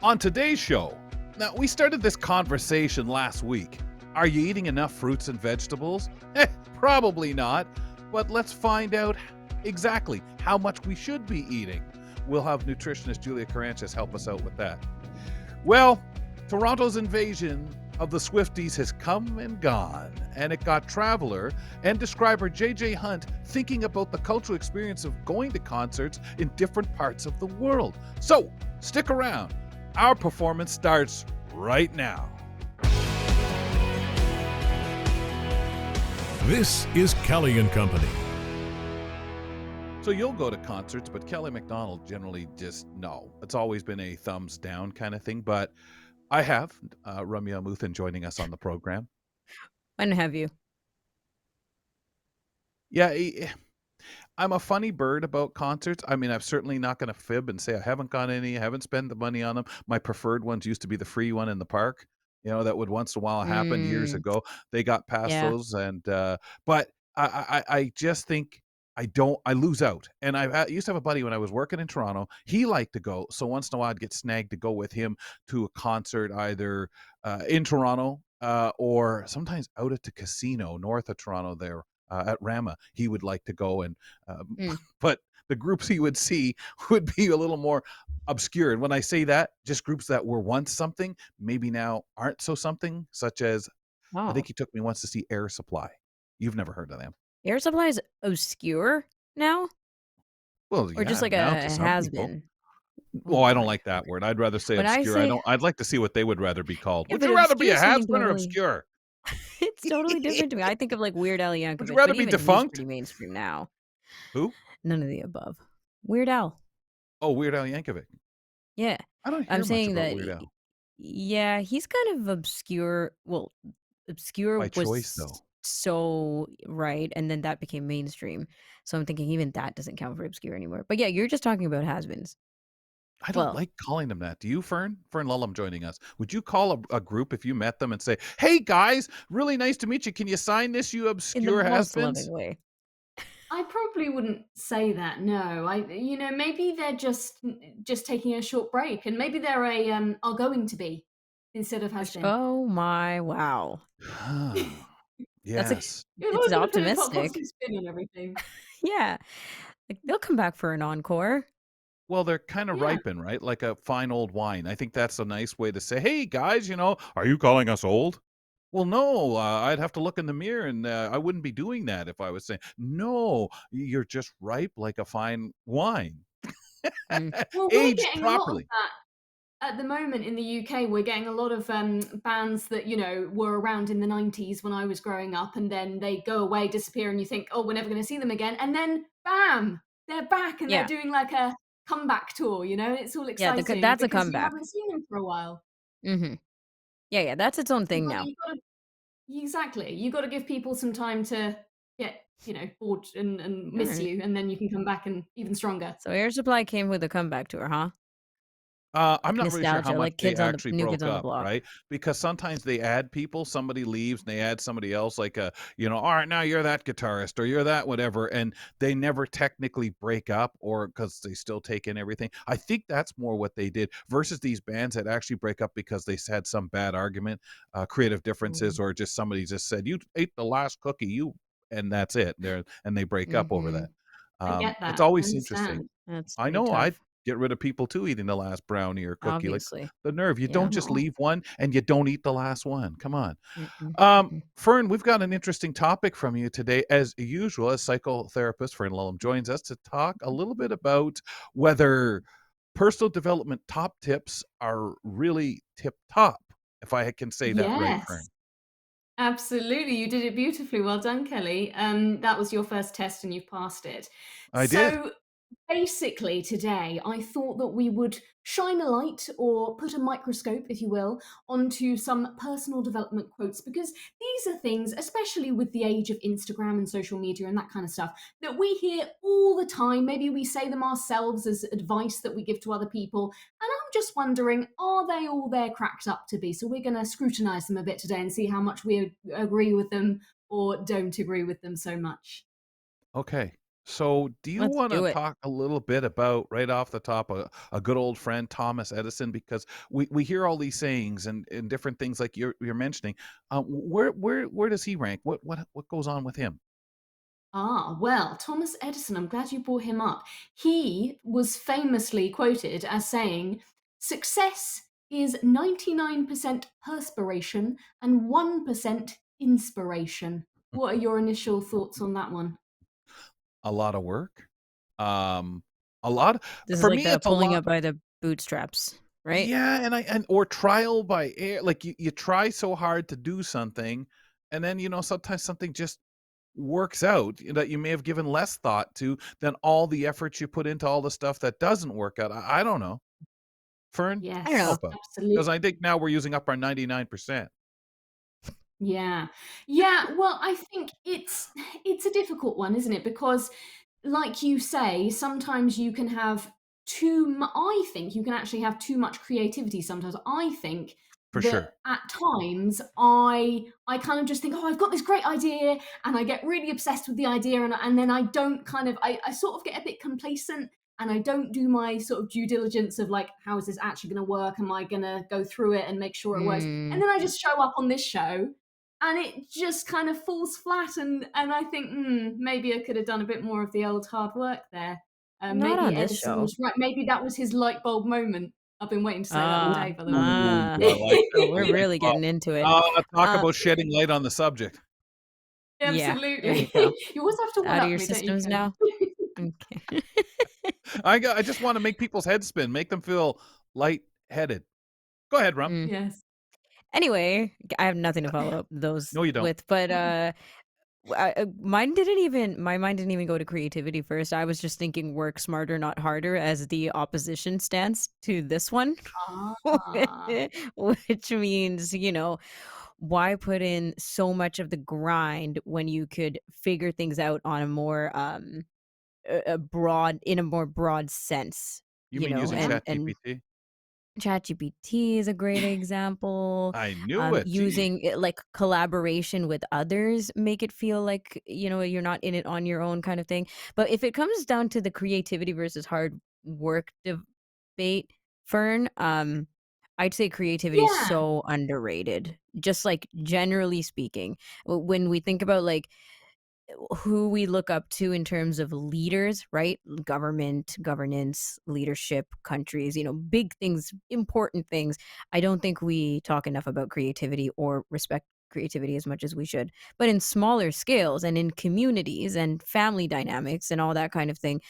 On today's show, now we started this conversation last week. Are you eating enough fruits and vegetables? Probably not, but let's find out exactly how much we should be eating. We'll have nutritionist Julia Karantjas help us out with that. Well, Toronto's invasion of the Swifties has come and gone, and it got traveler and describer JJ Hunt thinking about the cultural experience of going to concerts in different parts of the world. So, stick around. Our performance starts right now. This is Kelly and Company. So you'll go to concerts, but Kelly MacDonald generally just no. It's always been a thumbs down kind of thing, but I have Ramya Muthan joining us on the program. When have you? Yeah, I'm a funny bird about concerts. I mean, I'm certainly not going to fib and say I haven't gone any, I haven't spent the money on them. My preferred ones used to be the free one in the park, that would once in a while happen years ago. They got past Yeah. those, and but I just think I lose out. And I used to have a buddy when I was working in Toronto. He liked to go, so once in a while I'd get snagged to go with him to a concert either in Toronto or sometimes out at the casino north of Toronto there. At Rama, he would like to go, and but the groups he would see would be a little more obscure. And when I say that, just groups that were once something, maybe now aren't so something, such as I think Oh, he took me once to see Air Supply. You've never heard of them. Air Supply is obscure now, Well, or just yeah, like now to a some has people. been. Oh Well, I don't my like that word! word. I'd rather say When I obscure. say I'd like to see what they would rather be called. yeah, Would but you rather be obscure a is something has-been or totally. obscure? It's totally different to me. I think of like Weird Al Would you Yankovic, rather but be even he's defunct? pretty mainstream now. Who? None of the above. Weird Al. Oh, Weird Al Yankovic. Yeah, I don't I'm hear much saying about that. Weird Al. Yeah, he's kind of obscure. Well, obscure By choice, though. was so right, and then that became mainstream. So I'm thinking even that doesn't count for obscure anymore. But yeah, you're just talking about has-beens. I don't Well, like calling them that. Do you, Fern? Fern Lulham joining us. Would you call a group if you met them and say, "Hey guys, really nice to meet you. Can you sign this, you in the obscure most has-beens?" loving way. I probably wouldn't say that. No, maybe they're just taking a short break, and maybe they're are going to be instead of has been. Oh my wow. That's a Yes. You've it's always got to put a optimistic. positive spin on everything. Yeah. Like they'll come back for an encore. Well, they're kind of Yeah. ripen, right? Like a fine old wine. I think that's a nice way to say, "Hey guys, are you calling us old?" Well, no, I'd have to look in the mirror, and I wouldn't be doing that if I was saying, "No, you're just ripe like a fine wine, Mm. Well, we're aged getting a lot of properly." that at the moment in the UK. We're getting a lot of bands that were around in the 90s when I was growing up, and then they go away, disappear, and you think, oh, we're never going to see them again, and then bam, they're back and they're Yeah. doing like a comeback tour. It's all Yeah, exciting that's a because you comeback. haven't seen them for a while. Mhm. Yeah, that's its own thing But now. you got to exactly. You got to give people some time to get bored and All miss right. you, and then you can come back and even stronger. So Air Supply came with a comeback tour, huh? I'm Like not really sure how nostalgia, much like they kids on the actually New Kids broke on the up, Block. right? Because sometimes they add people, somebody leaves and they add somebody else, like all right, now you're that guitarist or you're that whatever, and they never technically break up or because they still take in everything. I think that's more what they did versus these bands that actually break up because they had some bad argument, creative differences, Mm. or just somebody just said, "You ate the last cookie, and that's it." And they break up over that. Mhm. I get It's that. I always interesting. understand. That's I pretty know I'd tough, get rid of people too eating the last brownie or cookie. Like obviously. the nerve. You Yeah. don't just No. leave one and you don't eat the last one. Come on. Mm-mm, mm-mm. Fern, we've got an interesting topic from you today. As usual, as psychotherapist Fern Lulham joins us to talk a little bit about whether personal development top tips are really tip top. If I can say that right, Fern. Yes, absolutely. You did it beautifully. Well done, Kelly. That was your first test and you've passed it. I did. So basically, today I thought that we would shine a light or put a microscope, if you will, onto some personal development quotes because these are things, especially with the age of Instagram and social media and that kind of stuff, that we hear all the time. Maybe we say them ourselves as advice that we give to other people. And I'm just wondering, are they all there cracked up to be? So we're going to scrutinize them a bit today and see how much we agree with them or don't agree with them so much. Okay. So, do you Let's want to do it. talk a little bit about right off the top a good old friend Thomas Edison? Because we hear all these sayings and different things like you're mentioning. Where does he rank? What goes on with him? Ah, well, Thomas Edison, I'm glad you brought him up. He was famously quoted as saying, "Success is 99% perspiration and 1% inspiration." What are your initial thoughts on that one? A lot of work. Um, a lot. This is For like me, the it's a pulling lot. up by the bootstraps, right? Yeah, and or trial by air. Like you try so hard to do something, and then sometimes something just works out that you may have given less thought to than all the efforts you put into all the stuff that doesn't work out. I don't know. Fern, I don't know. Yes, help out. absolutely. Because I think now we're using up our 99%. Yeah. Yeah, well, I think it's a difficult one, isn't it? Because like you say, sometimes you can have I think you can actually have too much creativity sometimes. I think For sure. that at times I kind of just think, "Oh, I've got this great idea," and I get really obsessed with the idea, and then I don't kind of I sort of get a bit complacent, and I don't do my sort of due diligence of like, how is this actually going to work? Am I going to go through it and make sure it works? And Mm, then I just show up on this show and it just kind of falls flat, and I think, maybe I could have done a bit more of the old hard work there. not Maybe on this Edison show. was right. Maybe that was his light bulb moment. I've been waiting to say that all Ah, day, by the way. Ooh, ah. I like Oh, that we're light really bulb. getting into it. Talk Uh, about shedding light on the subject. yeah, there you Absolutely. go. You always have to one Out of up your me, don't you, systems Kelly? now? Okay. I just want to make people's heads spin, make them feel light-headed. Go ahead, Rum. Mm. Yes. Anyway, I have nothing to follow up those No, you don't. with, but my mind didn't even go to creativity first. I was just thinking work smarter, not harder, as the opposition stance to this one, Ah. which means, why put in so much of the grind when you could figure things out on a more a broad in a more broad sense, You mean using and ChatGPT? ChatGPT is a great example. I knew it. Gee. Using it, like collaboration with others, make it feel like you're not in it on your own, kind of thing. But if it comes down to the creativity versus hard work debate, Fern, I'd say creativity is Yeah. so underrated. Just like generally speaking, when we think about like who we look up to in terms of leaders, right? Government, governance, leadership, countries, big things, important things. I don't think we talk enough about creativity or respect creativity as much as we should. But in smaller scales and in communities and family dynamics and all that kind of thing,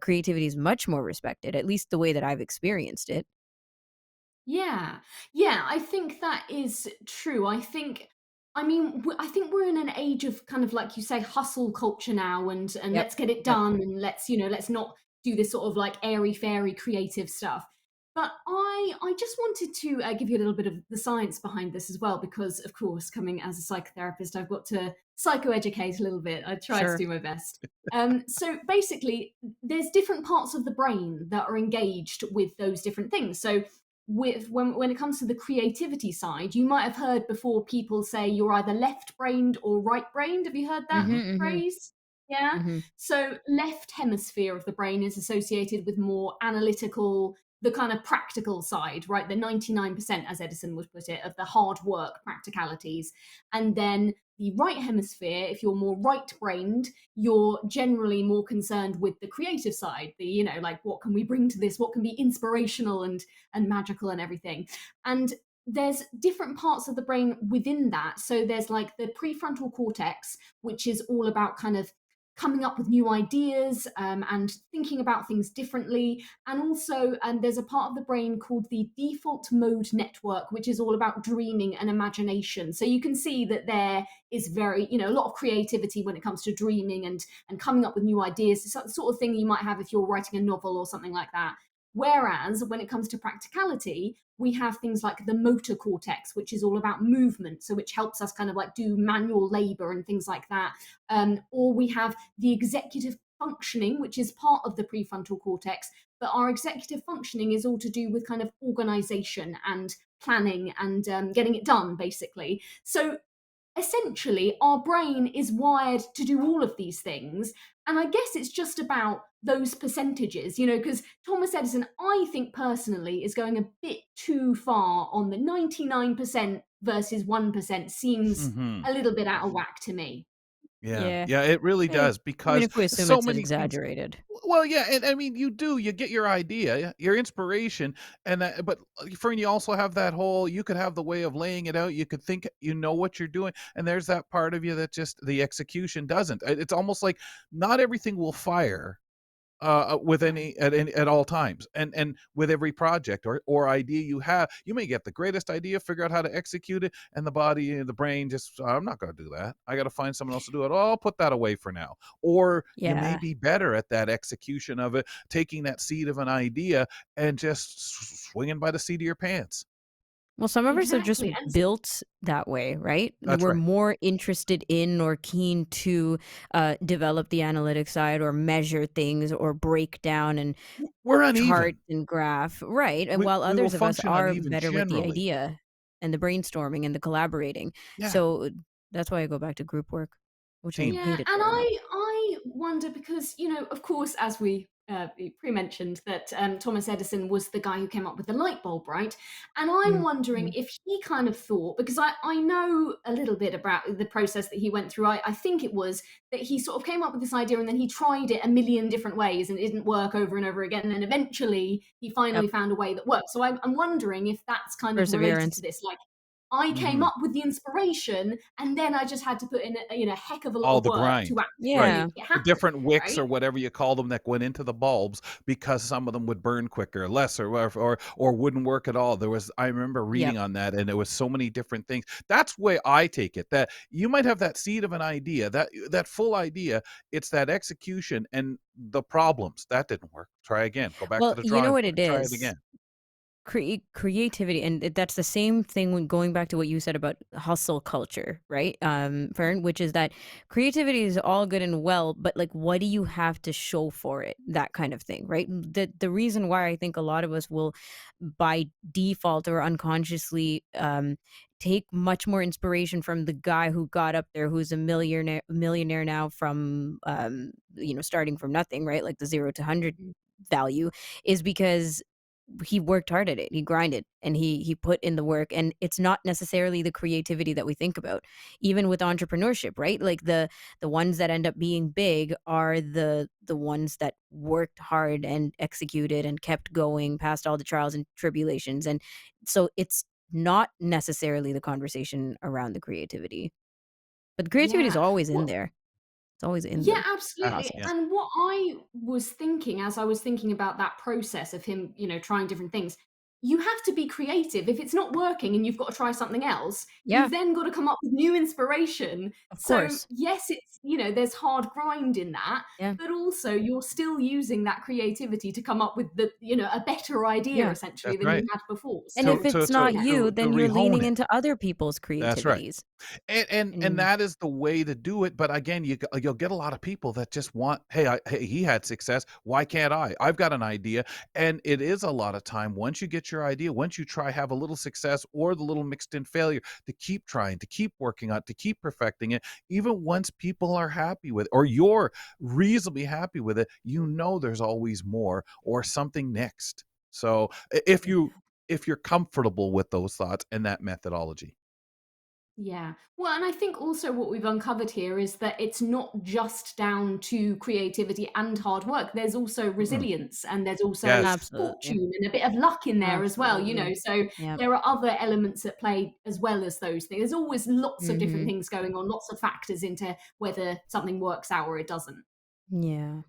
creativity is much more respected, at least the way that I've experienced it. Yeah. Yeah, I think that is true. I mean, I think we're in an age of kind of like you say hustle culture now, and Yep. let's get it Yep. done, and let's not do this sort of like airy fairy creative stuff. But I just wanted to give you a little bit of the science behind this as well, because of course, coming as a psychotherapist, I've got to psychoeducate a little bit. I try to Sure. do my best. So basically, there's different parts of the brain that are engaged with those different things. So with when it comes to the creativity side, you might have heard before people say you're either left-brained or right-brained. Have you heard that Mhm. Mhm. Mhm. phrase? Yeah. Mhm. So left hemisphere of the brain is associated with more analytical, the kind of practical side, right? The 99%, as Edison would put it, of the hard work practicalities. And then the right hemisphere, if you're more right-brained, you're generally more concerned with the creative side, the like what can we bring to this, what can be inspirational and magical and everything. And there's different parts of the brain within that. So there's like the prefrontal cortex, which is all about kind of coming up with new ideas, and thinking about things differently. And also, there's a part of the brain called the default mode network, which is all about dreaming and imagination. So you can see that there is very, a lot of creativity when it comes to dreaming and coming up with new ideas. It's the sort of thing you might have if you're writing a novel or something like that. Whereas when it comes to practicality, we have things like the motor cortex, which is all about movement, so which helps us kind of like do manual labor and things like that. Or we have the executive functioning, which is part of the prefrontal cortex, but our executive functioning is all to do with kind of organization and planning and getting it done, basically. So essentially our brain is wired to do all of these things. And I guess it's just about those percentages, because Thomas Edison, I think personally, is going a bit too far on the 99% versus 1% seems Hmm. a little bit out of whack to me. Yeah, Yeah. yeah, it really Eh, does even because if we assume so it's many things. exaggerated. Well, yeah, and I mean, you get your idea, your inspiration, and but Fern, you also have that whole. You could have the way of laying it out. You could think you know what you're doing, and there's that part of you that just the execution doesn't. It's almost like not everything will fire with Right. any at all times, and with every project or idea you have, you may get the greatest idea, figure out how to execute it, and the body and the brain just, I'm not going to do that. I got to find someone else to do it. Oh, I'll put that away for now. Or you may Yeah. be better at that execution of it, taking that seed of an idea and just swinging by the seat of your pants. Well, some of us are just Exactly. And built that way, right? That's We're right. more interested in or keen to develop the analytic side or measure things or break down and We're chart uneven. and graph, right? And while We will others of us function are uneven better with the generally. idea and the brainstorming and the collaborating. Yeah. So that's why I go back to group work, which I Team. yeah, hated and very much. I wonder because of course, as we pre-mentioned that Thomas Edison was the guy who came up with the light bulb, right? And I'm wondering Mhm. if he kind of thought, because I know a little bit about the process that he went through. I think it was that he sort of came up with this idea and then he tried it a million different ways and it didn't work over and over again. And then eventually he finally Yep. found a way that worked. So I'm wondering if that's kind of related to Perseverance. this. Like, I came Mhm. up with the inspiration, and then I just had to put in a heck of a lot All of the work to grind. actually Right. make Yeah. it The happen, different wicks right? or whatever you call them that went into the bulbs because some of them would burn quicker, less, or wouldn't work at all. I remember Yep. reading on that, and there was so many different things. That's the way I take it, that you might have that seed of an idea, that full idea, it's that execution and the problems. That didn't work. Try again. Go back to Well, the you know drawing what board. it Try it is? again. Creativity, and that's the same thing when going back to what you said about hustle culture, right, Fern, which is that creativity is all good and well, but like what do you have to show for it, that kind of thing, right? The reason why I think a lot of us will by default or unconsciously take much more inspiration from the guy who got up there, who's a millionaire now from starting from nothing, right, like the 0 to 100 Mhm. value, is because he worked hard at it. He grinded and he put in the work, and it's not necessarily the creativity that we think about. Even with entrepreneurship, right? Like the ones that end up being big are the ones that worked hard and executed and kept going past all the trials and tribulations. And so it's not necessarily the conversation around the creativity. But the creativity is Yeah. always in Well, there. It's always in yeah, the Has, absolutely. yeah. process. And what I was thinking as I was thinking about that process of him, trying different things, you have to be creative. If it's not working and you've got to try something else, Yeah, you've then got to come up with new inspiration. of So, course. yes, there's hard grind in that, Yeah. but also you're still using that creativity to come up with a better idea Yeah. essentially That's than you right. had before. And So, if it's not you, To then you're rehone leaning it. into other people's That's right. creativities. And And that is the way to do it, but again, you'll get a lot of people that just want, "Hey, he had success, why can't I? I've got an idea," and it is a lot of time once you get your idea, once you try have a little success or the little mixed in failure, to keep trying, to keep working on, to keep perfecting it, even once people are happy with it or you're reasonably happy with it, there's always more or something next. So, if you're comfortable with those thoughts and that methodology. yeah. Well, and I think also what we've uncovered here is that it's not just down to creativity and hard work. There's also Mm-mm. resilience and there's also Yes. absolutely. fortune and a bit of luck in there as well, Absolutely. So Yep. there are other elements at play as well as those things. There's always lots of different Mhm. things going on, lots of factors into whether something works out or it doesn't. Yeah.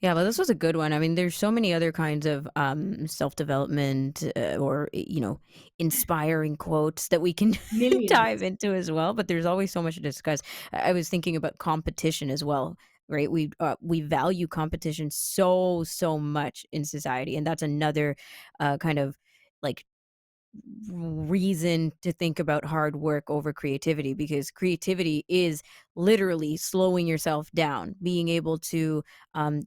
Yeah, well, this was a good one. I mean, there's so many other kinds of self-development or inspiring quotes that we can dive Millions. into as well, but there's always so much to discuss. I was thinking about competition as well, right? We value competition so much in society, and that's another kind of like reason to think about hard work over creativity, because creativity is literally slowing yourself down, being able to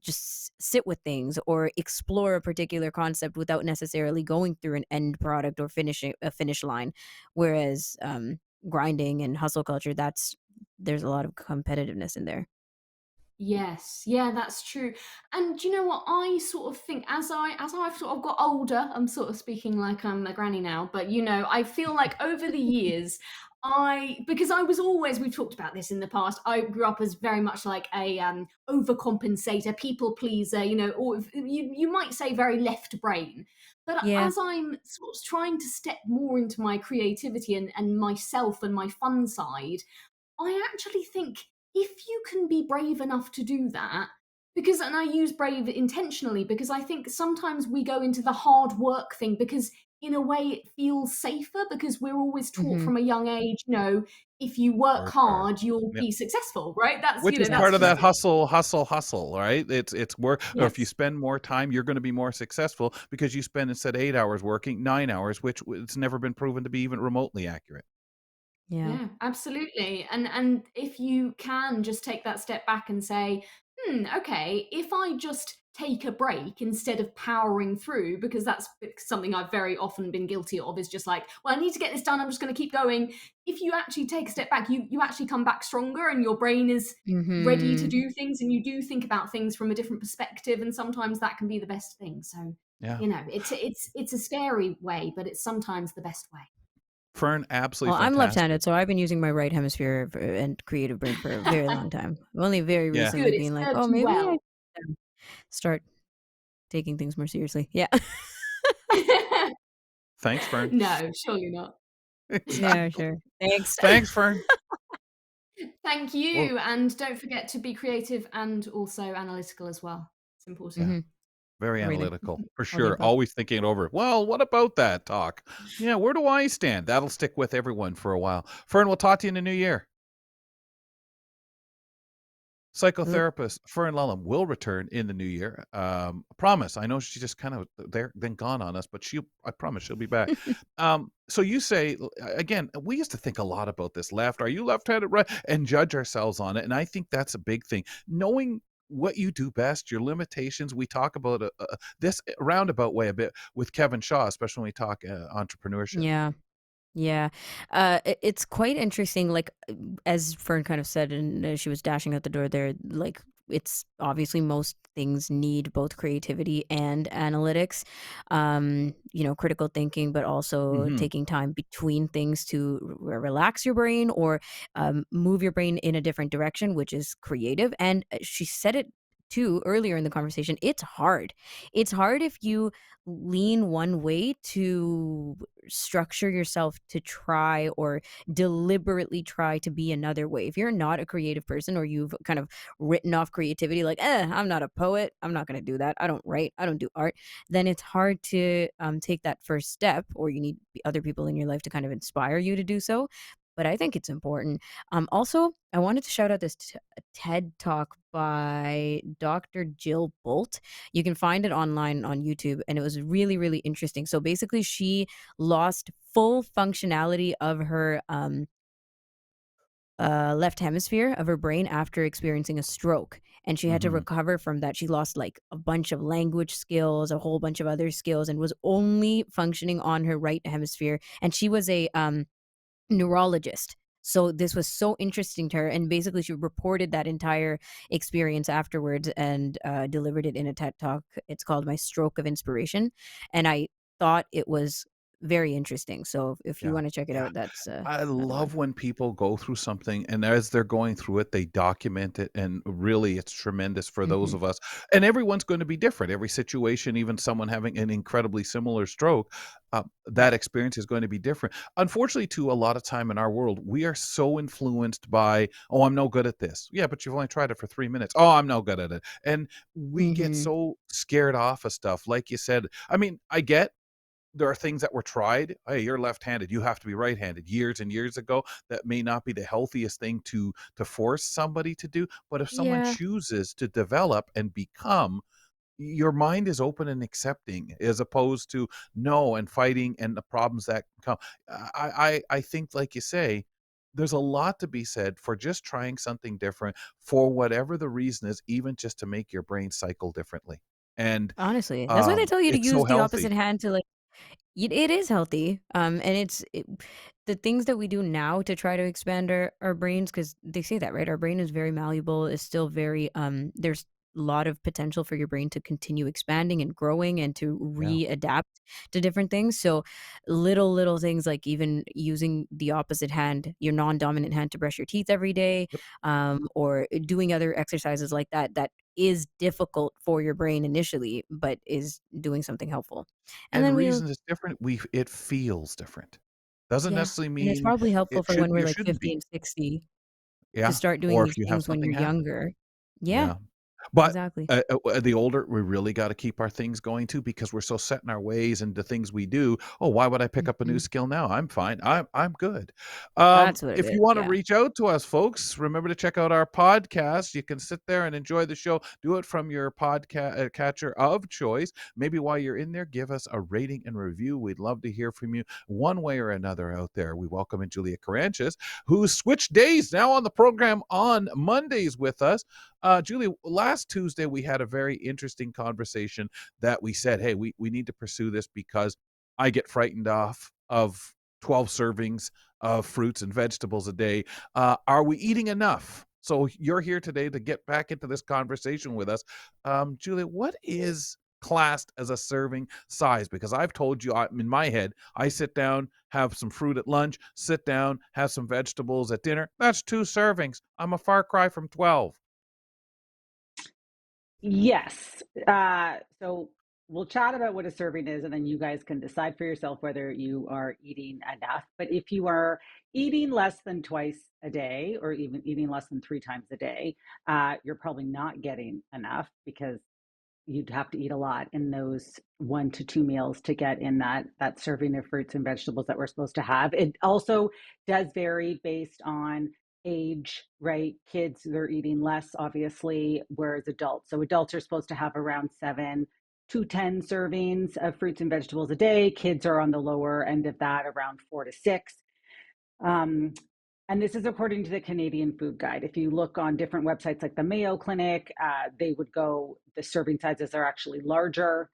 just sit with things or explore a particular concept without necessarily going through an end product or finishing a finish line. Whereas grinding and hustle culture, there's a lot of competitiveness in there. Yes, yeah, that's true. And do you know what? I sort of think as I've sort of got older, I'm sort of speaking like I'm a granny now, but I feel like over the years, because I was always, we've talked about this in the past, I grew up as very much like a overcompensator, people pleaser, or you might say very left brain. But Yeah. as I'm sort of trying to step more into my creativity and myself and my fun side, I actually think if you can be brave enough to do that, and I use brave intentionally because I think sometimes we go into the hard work thing because in a way it feels safer because we're always taught Mhm. from a young age, if you work Work hard. hard, you'll Yeah. be successful, right? That's, Which is Yeah. part that's of just that it. hustle, hustle, hustle, right? It's work, or if you Yes. spend more time, you're gonna be more successful because you spend, instead of 8 hours working, 9 hours, which it's never been proven to be even remotely accurate. Yeah. Yeah, absolutely. And if you can just take that step back and say, okay, if I just take a break instead of powering through, because that's something I've very often been guilty of, is just like, well, I need to get this done. I'm just going to keep going. If you actually take a step back, you actually come back stronger, and your brain is ready to Mhm. do things, and you do think about things from a different perspective, and sometimes that can be the best thing. So, Yeah. it's a scary way, but it's sometimes the best way. Fern, absolutely Well, I'm fantastic. left-handed, so I've been using my right hemisphere and creative brain for a very long time. I've only very Yeah. recently Good, it been like, served "Oh, you maybe I well. should start taking things more seriously." Yeah. Thanks, Fern. No, surely not. Yeah, Exactly. sure. Thanks. Thanks, Fern. Thank Well, you, and don't forget to be creative and also analytical as well. It's important. yeah, Mhm. very Everything. analytical, for All the sure. above. Always thinking it over. Well, what about that talk? Yeah, where do I stand? That'll stick with everyone for a while. Fern, we'll talk to you in the new year. Look. Psychotherapist Fern Lulham will return in the new year. Promise. I know she's just kind of there, then gone on us, but I promise she'll be back. So you say, again, we used to think a lot about this left. Are you left-handed, right? And judge ourselves on it. And I think that's a big thing. Knowing what you do best, your limitations. We talk about this roundabout way a bit with Kevin Shaw, especially when we talk entrepreneurship. Yeah. Yeah. It's quite interesting, like, as Fern kind of said, and as she was dashing out the door there, like, it's obviously most things need both creativity and analytics, critical thinking, but also Hmm. taking time between things to relax your brain or move your brain in a different direction, which is creative. And she said it too earlier in the conversation. It's hard. It's hard if you lean one way to structure yourself to try or deliberately try to be another way. If you're not a creative person or you've kind of written off creativity, like, I'm not a poet, I'm not going to do that, I don't write, I don't do art, then it's hard to take that first step, or you need other people in your life to kind of inspire you to do so. But I think it's important. Also, I wanted to shout out this TED talk by Dr. Jill Bolt. You can find it online on YouTube, and it was really, really interesting. So basically, she lost full functionality of her left hemisphere of her brain after experiencing a stroke. And she had to Hmm. recover from that. She lost like a bunch of language skills, a whole bunch of other skills, and was only functioning on her right hemisphere. And she was a neurologist. So this was so interesting to her, and basically she reported that entire experience afterwards and delivered it in a TED talk. It's called "My Stroke of Inspiration," and I thought it was very interesting. So if you Yeah. want to check it Yeah. out, that's I another one. love when people go through something, and as they're going through it, they document it. And really, it's tremendous for those Hmm. of us. And everyone's going to be different. Every situation, even someone having an incredibly similar stroke, that experience is going to be different. Unfortunately, too, a lot of time in our world, we are so influenced by, oh, I'm no good at this. Yeah, but you've only tried it for 3 minutes. Oh, I'm no good at it. And we get Hmm. so scared off of stuff. Like you said, I mean, I get there are things that were tried. Hey, you're left-handed, you have to be right-handed, years and years ago. That may not be the healthiest thing to force somebody to do, but if someone Yeah, chooses to develop and become, your mind is open and accepting, as opposed to no and fighting and the problems that come. I think, like you say, there's a lot to be said for just trying something different for whatever the reason is, even just to make your brain cycle differently. And honestly, that's why they tell you to it's so use the healthy. opposite hand to like. It is healthy, and the things that we do now to try to expand our brains, because they say that, right? Our brain is very malleable, is still very there's a lot of potential for your brain to continue expanding and growing and to Yeah. readapt to different things. So little things like even using the opposite hand, your non-dominant hand, to brush your teeth every day, Yep. or doing other exercises like that, that is difficult for your brain initially, but is doing something helpful. And And the then reason it's different, it feels different. Doesn't yeah, necessarily and it's mean probably helpful it for when we're like shouldn't 50 be. and 60 to Yeah. start doing Or if these you have things when something you're happen. younger. Yeah, Yeah. But, exactly. the older we really gotta keep our things going too because we're so set in our ways and the things we do. "Oh, why would I pick up a new Mhm. skill now? I'm fine. I'm good." That's what it If you is, wanna yeah. reach out to us, folks, remember to check out our podcast. You can sit there and enjoy the show. Do it from your catcher of choice. Maybe while you're in there, give us a rating and review. We'd love to hear from you one way or another out there. We welcome in Julia Karantjas, who switched days now on the program on Mondays with us. Julie, last Tuesday we had a very interesting conversation that we said, hey, we need to pursue this because I get frightened off of 12 servings of fruits and vegetables a day. Are we eating enough? So you're here today to get back into this conversation with us. Julie, what is classed as a serving size? Because I've told you, in my head, I sit down, have some fruit at lunch, sit down, have some vegetables at dinner. That's 2 servings. I'm a far cry from 12. Yes. So we'll chat about what a serving is, and then you guys can decide for yourself whether you are eating enough. But if you are eating less than twice a day, or even eating less than 3 times a day, you're probably not getting enough because you'd have to eat a lot in those 1 to 2 meals to get in that serving of fruits and vegetables that we're supposed to have. It also does vary based on age, right? Kids, they're eating less, obviously, whereas adults. So adults are supposed to have around 7 to 10 servings of fruits and vegetables a day. Kids are on the lower end of that, around 4 to 6. Um, and this is according to the Canadian Food Guide. If you look on different websites like the Mayo Clinic, they would go, the serving sizes are actually larger.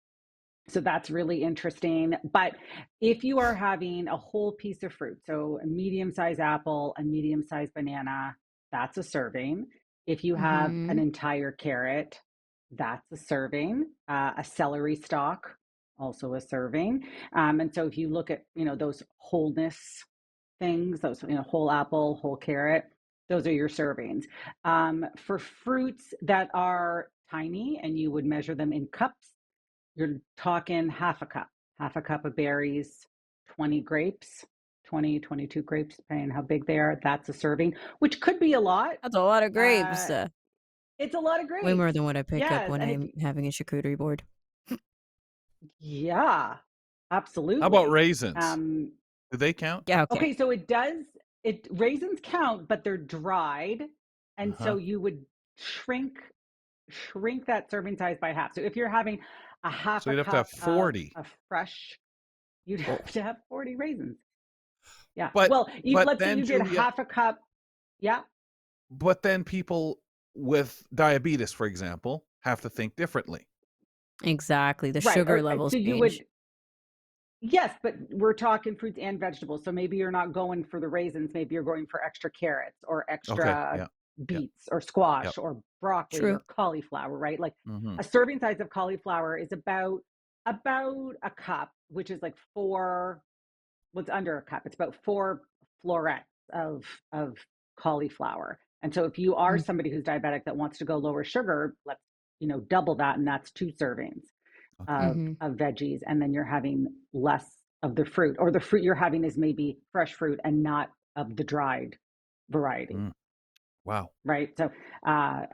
So that's really interesting. But if you are having a whole piece of fruit, so a medium sized apple, a medium sized banana, that's a serving. If you have an Mhm. entire carrot, that's a serving. A celery stalk, also a serving. And so if you look at, those wholeness things, those, whole apple, whole carrot, those are your servings. For fruits that are tiny and you would measure them in cups, you're talking half a cup of berries, 20 grapes, 20, 22 grapes, depending on how big they are. That's a serving, which could be a lot. That's a lot of grapes. Uh, it's a lot of Way more grapes. than what I pick up Yes. when And I'm having a charcuterie board. yeah, How about absolutely. raisins? Um, Do they count? Yeah, okay. okay. So raisins count, but they're dried. And Uh-huh. so you would shrink that serving size by half. So if you're having a half So a you'd have to have cup of 40. a fresh, you'd Oh, have to have 40 raisins. Yeah. but Well, but let's say then, you did Julia, half a cup. Yeah. but then people with diabetes, for example, have to think differently. Exactly. The Right. sugar So levels you change. would, yes, but we're talking fruits and vegetables. So maybe you're not going for the raisins. Maybe you're going for extra carrots or Okay. extra Yeah. Yeah. beets or Yep. squash or broccoli True. or cauliflower, right? Like Mhm. a serving size of cauliflower is about a cup, which is like what's under a cup. It's about 4 florets of cauliflower. And so if you are Mm. somebody who's diabetic that wants to go lower sugar, let's double that, and that's 2 servings Okay. Mhm. of veggies, and then you're having less of the fruit, or the fruit you're having is maybe fresh fruit and not of the dried variety, Mm. Wow. right? So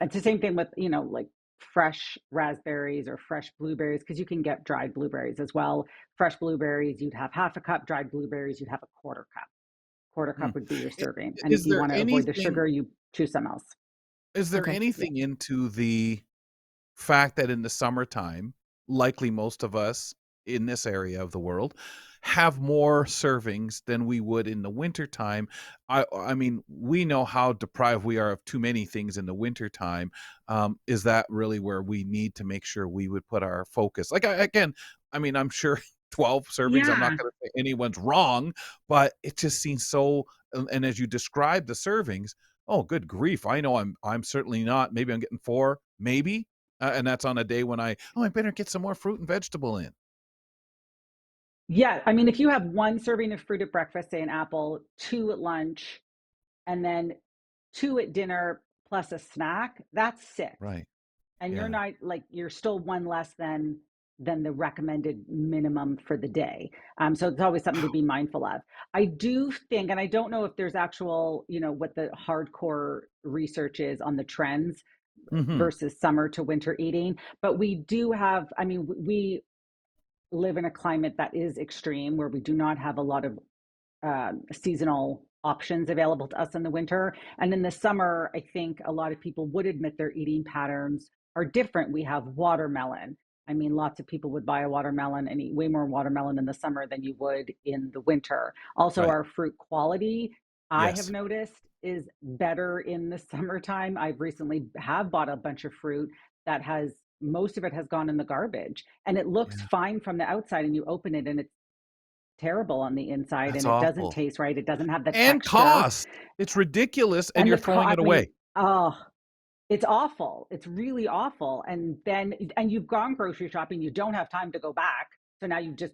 it's the same thing with like fresh raspberries or fresh blueberries, because you can get dried blueberries as well. Fresh blueberries, you'd have half a cup. Dried blueberries, you'd have a quarter cup. Quarter Hmm. cup would be your I serving. And if is you there want to avoid the anything sugar, you choose some else. is there Okay. Yeah. anything into the fact that in the summertime, likely most of us in this area of the world have more servings than we would in the wintertime. I mean, we know how deprived we are of too many things in the wintertime. Is that really where we need to make sure we would put our focus? Like, again, I mean, I'm sure 12 servings. I'm not Yeah. going to say anyone's wrong, but it just seems so. And as you describe the servings, oh, good grief! I know I'm certainly not. Maybe I'm getting 4, maybe, and that's on a day when I better get some more fruit and vegetable in. Yeah. I mean, if you have one serving of fruit at breakfast, say an apple, 2 at lunch, and then 2 at dinner plus a snack, that's 6. Right. And you're Yeah. not like you're still one less than the recommended minimum for the day. So it's always something to Wow. be mindful of. I do think, and I don't know if there's actual, what the hardcore research is on the trends Hmm. versus summer to winter eating, but we do have, I mean, we live in a climate that is extreme where we do not have a lot of seasonal options available to us in the winter. And in the summer, I think a lot of people would admit their eating patterns are different. We have watermelon. I mean, lots of people would buy a watermelon and eat way more watermelon in the summer than you would in the winter. Also, Right. our fruit quality, I have Yes. noticed, is better in the summertime. I've recently have bought a bunch of fruit that has most of it has gone in the garbage and it looks Yeah. fine from the outside and you open it and it's terrible on the inside That's and it doesn't awful. taste right. It doesn't have the And texture cost. It's ridiculous, and and you're throwing I it mean, away. oh, it's awful. It's really awful. And you've gone grocery shopping, you don't have time to go back. So now you just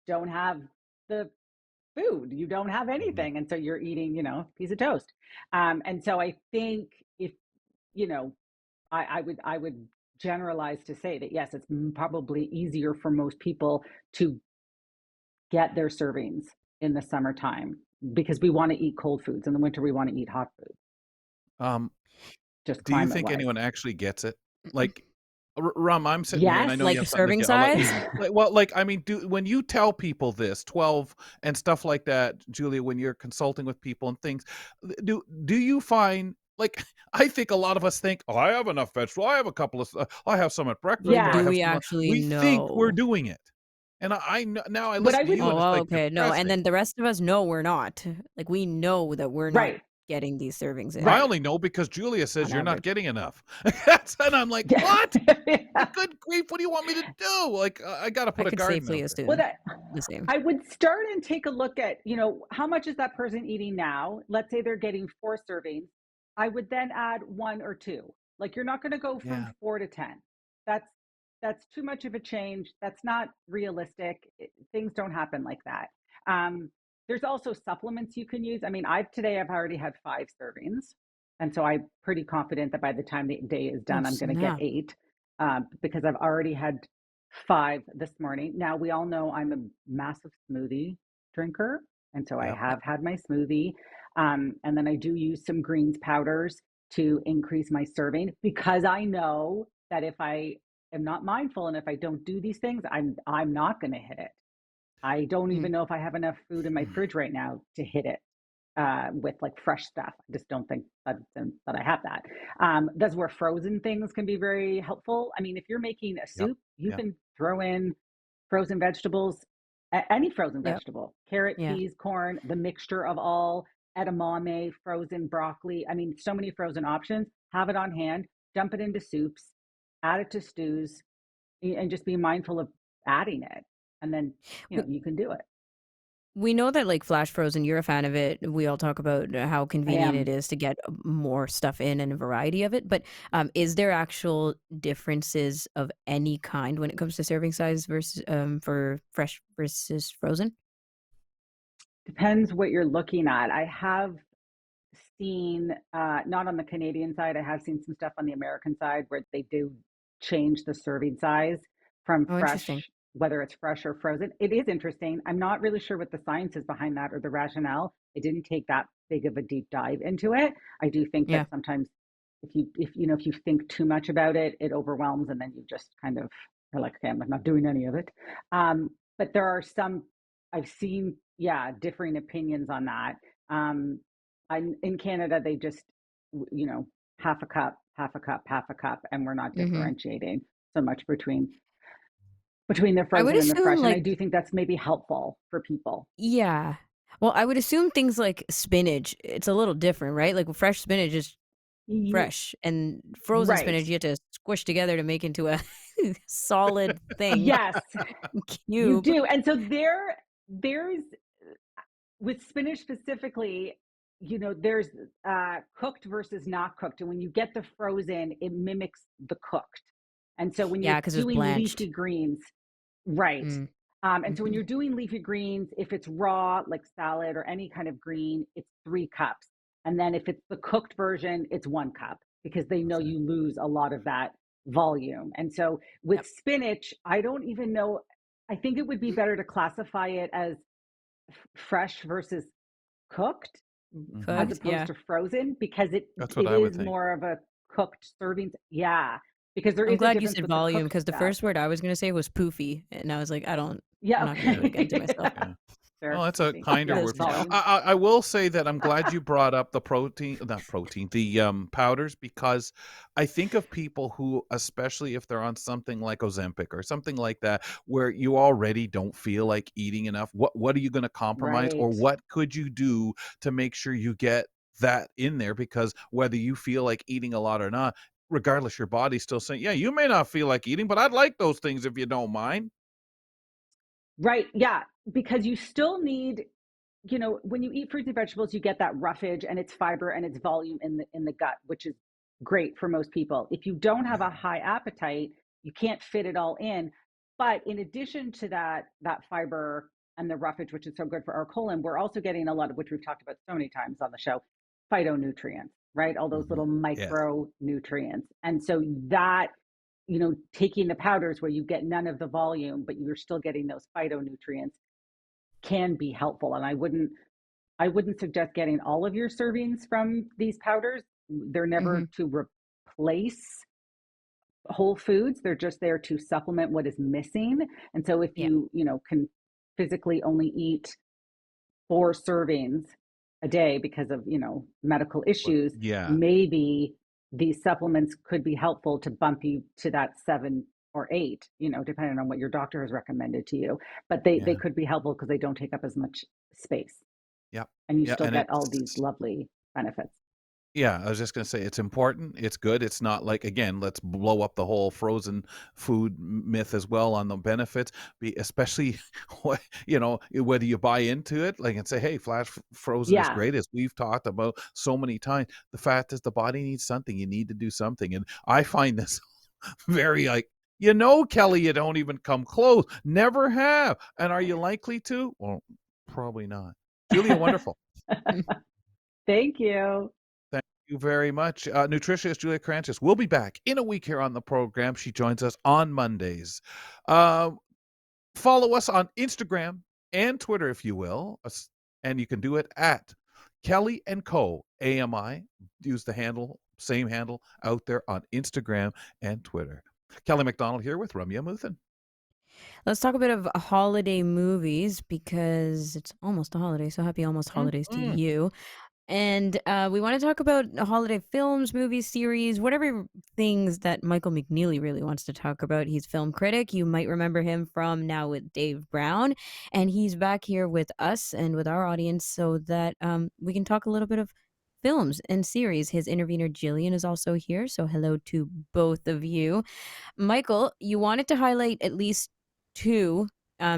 don't have the food. You don't have Mhm. anything. And so you're eating, a piece of toast. And so I think if, you know, I would generalize to say that yes, it's probably easier for most people to get their servings in the summertime because we want to eat cold foods. In the winter, we want to eat hot food, Um, just do you climate think wise. anyone actually gets it? Like, Rum, I'm sitting here and I Yes. know you Like have the something to serving get. I'll let you. size? Like, I mean, when you tell people this 12 and stuff like that, Julia, when you're consulting with people and things, do you find like I think a lot of us think, oh, I have enough vegetable. I have a couple of. I have some at But breakfast, or I do Yeah. have we some. actually We think we're know? doing it, and now I What I listen to would, you, Oh, and it's well, like okay, no, and depressing. then the rest of us know we're not. Like, we know that we're not right, getting these servings I in right, only know because Julia says on you're not average. getting enough. And I'm like, Yeah. what? Yeah. Like, good grief, what do you want me to do? Like, I got to I put a could garden safely out there. Well, assume that the same. I would start and take a look at, how much is that person eating now? Let's say they're getting 4 servings. I would then add 1 or 2. Like you're not going to go from Yeah. 4 to 10. That's that's too much of a change. That's not realistic. Things don't happen like that. Um, there's also supplements you can use. I mean, I've already had 5 servings, and so I'm pretty confident that by the time the day is Oh, done, I'm going to get snap. 8 because I've already had 5 this morning. Now, we all know I'm a massive smoothie drinker. And so I Yep. have had my smoothie. And then I do use some greens powders to increase my serving because I know that if I am not mindful and if I don't do these things, I'm not going to hit it. I don't Mm. even know if I have enough food in my fridge right now to hit it with like fresh stuff. I just don't think that I have that. That's where frozen things can be very helpful. I mean, if you're making a Yep. soup, you Yep. can throw in frozen vegetables, any frozen Yep. vegetable, carrot, Yeah. peas, corn, the mixture of all, edamame, frozen broccoli. I mean, so many frozen options. Have it on hand, dump it into soups, add it to stews, and just be mindful of adding it. And then, We you can do it. we know that, like, flash frozen, you're a fan of it. We all talk about how I convenient it am. is to get more stuff in and a variety of it. But is there actual differences of any kind when it comes to serving size versus for fresh versus frozen? Depends what you're looking at. I have seen, not on the Canadian side, I have seen some stuff on the American side where they do change the serving size from Oh, interesting. fresh, whether it's fresh or frozen. It is interesting. I'm not really sure what the science is behind that or the rationale. I didn't take that big of a deep dive into it. I do think Yeah. that sometimes if you think too much about it, it overwhelms and then you just kind of are like, okay, I'm not doing any of it. But there are some I've seen, yeah, differing opinions on that. Um, in Canada, they just, half a cup, half a cup, half a cup, and we're not Mhm. differentiating so much between the I would frozen and the assume, fresh. And I like, do think that's maybe helpful for people. yeah. Well, I would assume things like spinach, it's a little different, right? Like, fresh spinach is Ye- fresh, and frozen right. spinach you have to squish together to make into a solid thing, Yes, you cube. do. And so there's with spinach specifically, there's cooked versus not cooked. And when you get the frozen, it mimics the cooked. And so when you're Yeah, because it's doing blanched. leafy greens, right. Mm. And so when Mhm. you're doing leafy greens, if it's raw, like salad or any kind of green, it's 3 cups. And then if it's the cooked version, it's 1 cup because they know Okay. you lose a lot of that volume. And so with Yep. spinach, I don't even know. I think it would be better to classify it as fresh versus cooked as Mhm. Cooked, opposed yeah. to frozen because it That's what it I would is think. more of a cooked serving. Yeah, because there I'm is a glad you difference said with the volume cooked because the stuff. first word I was gonna say was poofy, and I was like, I'm Yeah, not gonna do it again to okay. myself Yeah. Oh, Fair, that's a poofy. kinder Yeah, this word for show. volume. I will say that I'm glad you brought up the not protein, the powders, because I think of people who, especially if they're on something like Ozempic or something like that, where you already don't feel like eating enough. What are you going to compromise, or Right. what could you do to make sure you get that in there? Because whether you feel like eating a lot or not, regardless, your body's still saying, yeah, you may not feel like eating, but I'd like those things if you don't mind. Right. Yeah. Because you still need, when you eat fruits and vegetables, you get that roughage and it's fiber and it's volume in the gut, which is great for most people. If you don't have a Yeah. high appetite, you can't fit it all in. But in addition to that fiber and the roughage, which is so good for our colon, we're also getting a lot of, which we've talked about so many times on the show, phytonutrients, right? All those Mhm. little Yes. micronutrients. And so that, taking the powders where you get none of the volume, but you're still getting those phytonutrients can be helpful. And I wouldn't suggest getting all of your servings from these powders. They're Mhm. never to replace whole foods. They're just there to supplement what is missing. And so if Yeah. you can physically only eat 4 servings a day because of, medical issues, Yeah. maybe these supplements could be helpful to bump you to that 7 or 8, depending on what your doctor has recommended to you. But they Yeah. could be helpful because they don't take up as much space Yeah. and you Yeah, still and get all these it's lovely benefits. yeah, I was just gonna say it's important, it's good, it's not like, again, let's blow up the whole frozen food myth as well on the benefits, especially whether you buy into it, like, and say, "Hey, flash frozen is Yeah. great," as we've talked about so many times. The fact is the body needs something, you need to do something, and I find this very, like, Kelly, you don't even come close, never have, and are you likely to? Well, probably not. Julia, wonderful. Thank you. Thank you very much. Nutritionist Julia Karantjas will be back in a week here on the program. She joins us on Mondays. Uh, Follow us on Instagram and Twitter, if you will, and you can do it at Kelly and Co. AMI. Use the same handle out there on Instagram and Twitter. Kelly MacDonald here with Ramya Muthan. Let's talk a bit of holiday movies because it's almost a holiday. So happy almost holidays to Mm-mm. you. And we want to talk about holiday films, movies, series, whatever things that Michael McNeely really wants to talk about. He's film critic. You might remember him from Now with Dave Brown. And he's back here with us and with our audience so that we can talk a little bit of films and series. His intervener, Jillian, is also here. So hello to both of you. Michael, you wanted to highlight at least two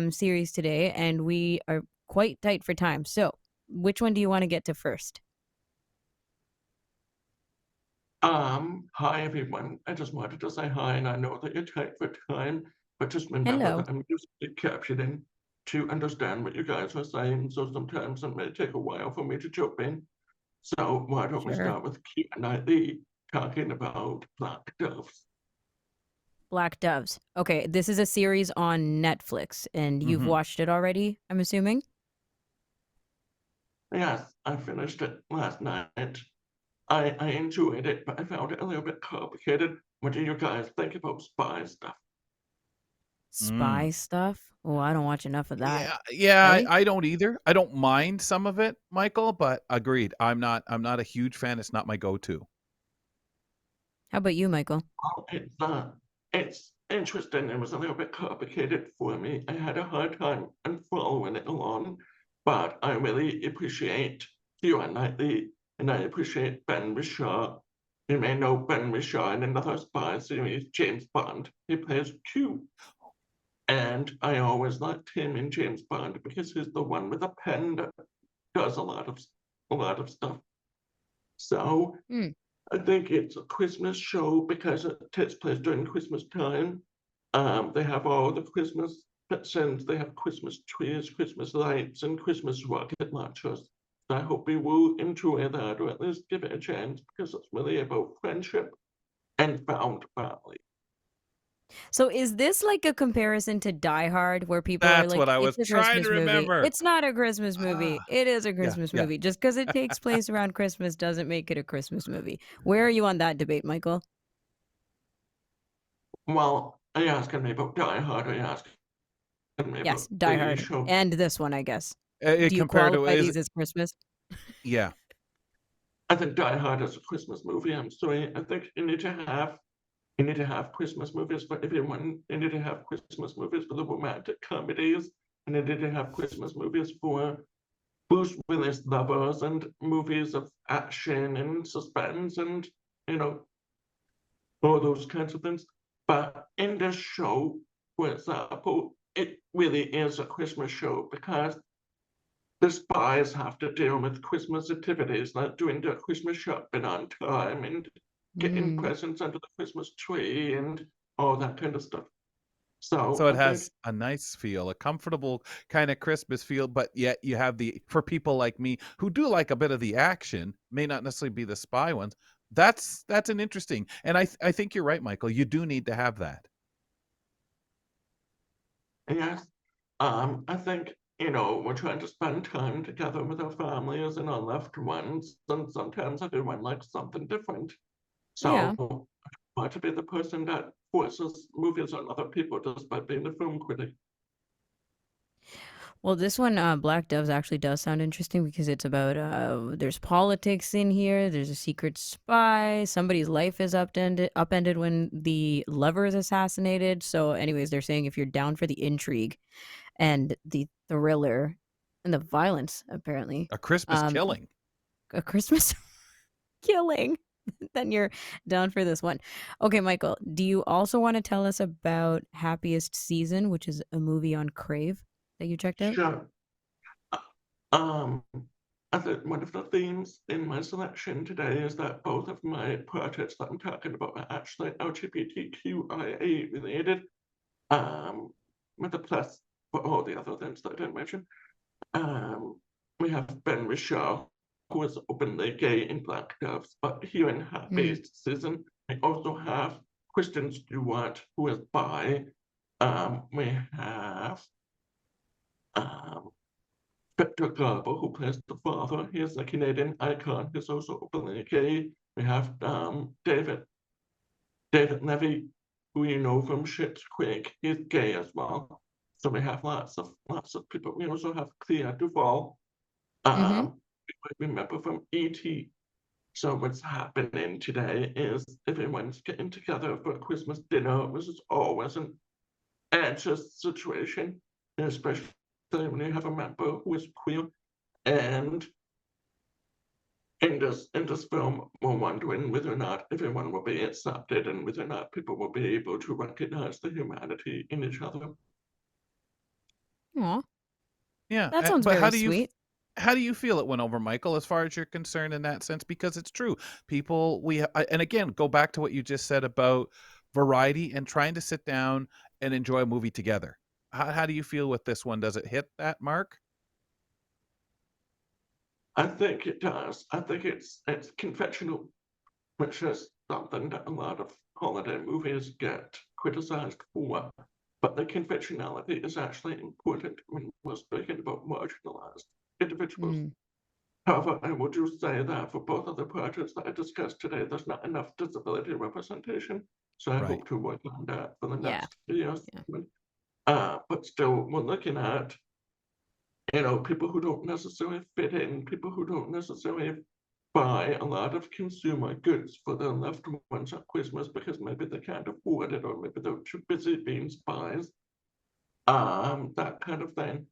series today, and we are quite tight for time. So which one do you want to get to first? Hi everyone. I just wanted to say hi, and I know that you're tight for time, but just remember Hello. that I'm using captioning to understand what you guys are saying, so sometimes it may take a while for me to jump in. So why don't we Sure. start with Keira Knightley talking about Black Doves? Black Doves. Okay, this is a series on Netflix, and you've Mm-hmm. watched it already, I'm assuming? Yes, I finished it last night. I enjoyed it, but I found it a little bit complicated. What do you guys think about spy stuff? Spy stuff? Oh, I don't watch enough of that. Yeah, Kelly? I don't either. I don't mind some of it, Michael, but agreed. I'm not a huge fan. It's not my go-to. How about you, Michael? Oh, it's interesting. It was a little bit complicated for me. I had a hard time in following it along, but I really appreciate Keira Knightley and I appreciate Ben Bishop, You may know Ben Whishaw in another spy series, James Bond. He plays Q. And I always liked him in James Bond because he's the one with a pen that does a lot of stuff. So Mm. I think it's a Christmas show because it takes place during Christmas time. They have all the Christmas scenes. They have Christmas trees, Christmas lights, and Christmas rocket launchers. So I hope you will enjoy that, or at least give it a chance, because it's really about friendship and found family. So is this like a comparison to Die Hard where people are That's like, what I it's was a trying to Christmas movie? remember. It's not a Christmas movie. Ah, It is a yeah, Christmas yeah. movie. Just because it takes place around Christmas doesn't make it a Christmas movie. Where are you on that debate, Michael? Well, are you asking me about Die Hard, or are you asking me Yes, about Die the Hard. show? And this one, I guess. Do you Compared to qualify is these as Christmas? yeah. I think Die Hard is a Christmas movie. I'm sorry. I think you need to have Christmas movies for everyone. You need to have Christmas movies for the romantic comedies, and you need to have Christmas movies for Bruce Willis lovers, and movies of action and suspense, and you know all those kinds of things. But in this show, for example, it really is a Christmas show because the spies have to deal with Christmas activities like doing their Christmas shopping on time and getting Mm. presents under the Christmas tree and all that kind of stuff. So So it I think, has a nice feel, a comfortable kind of Christmas feel, but yet you have for people like me who do like a bit of the action, may not necessarily be the spy ones. That's an interesting, and I think you're right, Michael. You do need to have that. yes, I think, we're trying to spend time together with our families and our loved ones, and sometimes everyone likes something different. Yeah. So I try to be the person that forces movies on other people just by being a film critic. Well, this one, Black Doves, actually does sound interesting because it's about there's politics in here. There's a secret spy. Somebody's life is upended when the lover is assassinated. So, anyways, they're saying if you're down for the intrigue and the thriller and the violence, apparently, A Christmas um, killing. a Christmas killing, then you're down for this one. Okay, Michael, do you also want to tell us about Happiest Season, which is a movie on Crave that you checked out? Sure. Um, I think one of the themes in my selection today is that both of my projects that I'm talking about are actually LGBTQIA related, with a plus for all the other things that I didn't mention. We have Ben Whishaw, who is openly gay in Black Doves, but here in Mm. Happiest Season, we also have Kristen Stewart, who is bi. We have Victor Garber, who plays the father. He is a Canadian icon. He's also openly gay. We have David Levy, who you know from Schitt's Creek. He's gay as well. So we have lots of people. We also have Clea Duvall, Mm-hmm. you might remember from E.T. So what's happening today is everyone's getting together for a Christmas dinner, which is always an anxious situation, especially when you have a member who is queer. And in this film, we're wondering whether or not everyone will be accepted and whether or not people will be able to recognize the humanity in each other. Aw, Yeah, that sounds but very sweet. how do you feel it went over, Michael, as far as you're concerned in that sense? Because it's true. People, and again, go back to what you just said about variety and trying to sit down and enjoy a movie together. How do you feel with this one? Does it hit that mark? I think it does. I think it's conventional, which is something that a lot of holiday movies get criticized for. But the conventionality is actually important when we're speaking about marginalized individuals. Mm. However, I would just say that for both of the projects that I discussed today, there's not enough disability representation. So I Right. hope to work on that for the Yeah. next years. Yeah. But still, we're looking at, people who don't necessarily fit in, people who don't necessarily buy a lot of consumer goods for their loved ones at Christmas because maybe they can't afford it, or maybe they're too busy being spies, that kind of thing.